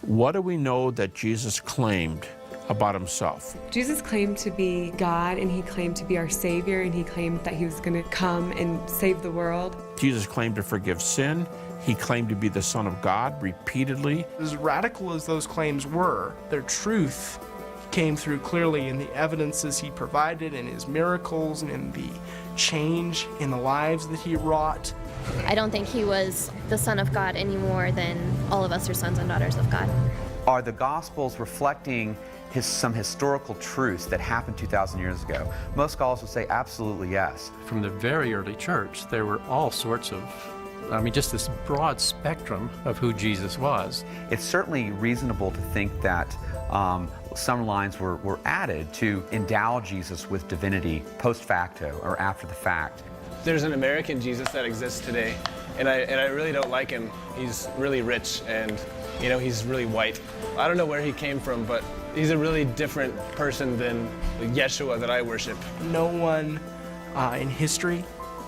What do we know that Jesus claimed about himself? Jesus claimed to be God, and he claimed to be our Savior, and he claimed that he was going to come and save the world. Jesus claimed to forgive sin. He claimed to be the Son of God repeatedly. As radical as those claims were, their truth came through clearly in the evidences he provided, in his miracles, and in the change in the lives that he wrought. I don't think he was the Son of God any more than all of us are sons and daughters of God. Are the Gospels reflecting some historical truths that happened 2,000 years ago? Most scholars will say absolutely yes. From the very early church, there were all sorts of, just this broad spectrum of who Jesus was. It's certainly reasonable to think that some lines were added to endow Jesus with divinity post facto or after the fact. There's an American Jesus that exists today, and I really don't like him. He's really rich, and he's really white. I don't know where he came from, but he's a really different person than Yeshua that I worship. No one in history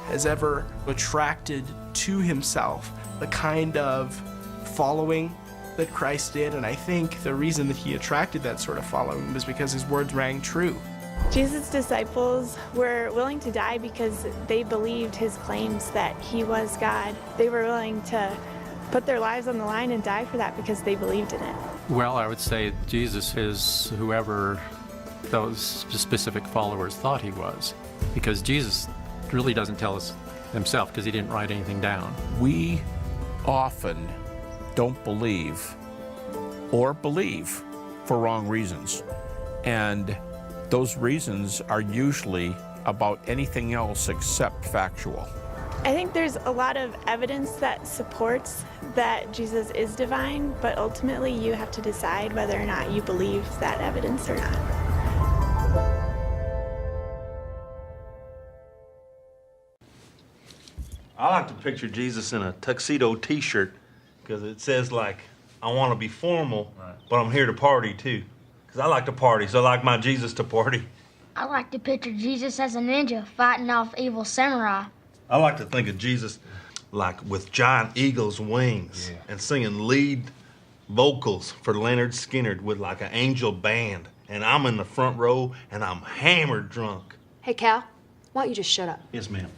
has ever attracted to himself the kind of following that Christ did, and I think the reason that he attracted that sort of following was because his words rang true. Jesus' disciples were willing to die because they believed his claims that he was God. They were willing to put their lives on the line and die for that because they believed in it. Well, I would say Jesus is whoever those specific followers thought he was, because Jesus really doesn't tell us himself because he didn't write anything down. We often don't believe or believe for wrong reasons. And those reasons are usually about anything else except factual. I think there's a lot of evidence that supports that Jesus is divine, but ultimately you have to decide whether or not you believe that evidence or not. I like to picture Jesus in a tuxedo t-shirt because it says, like, I want to be formal, but I'm here to party too. Because I like to party, so I like my Jesus to party. I like to picture Jesus as a ninja fighting off evil samurai. I like to think of Jesus like with giant eagle's wings and singing lead vocals for Leonard Skinner with like an angel band. And I'm in the front row and I'm hammered drunk. Hey, Cal, why don't you just shut up? Yes, ma'am.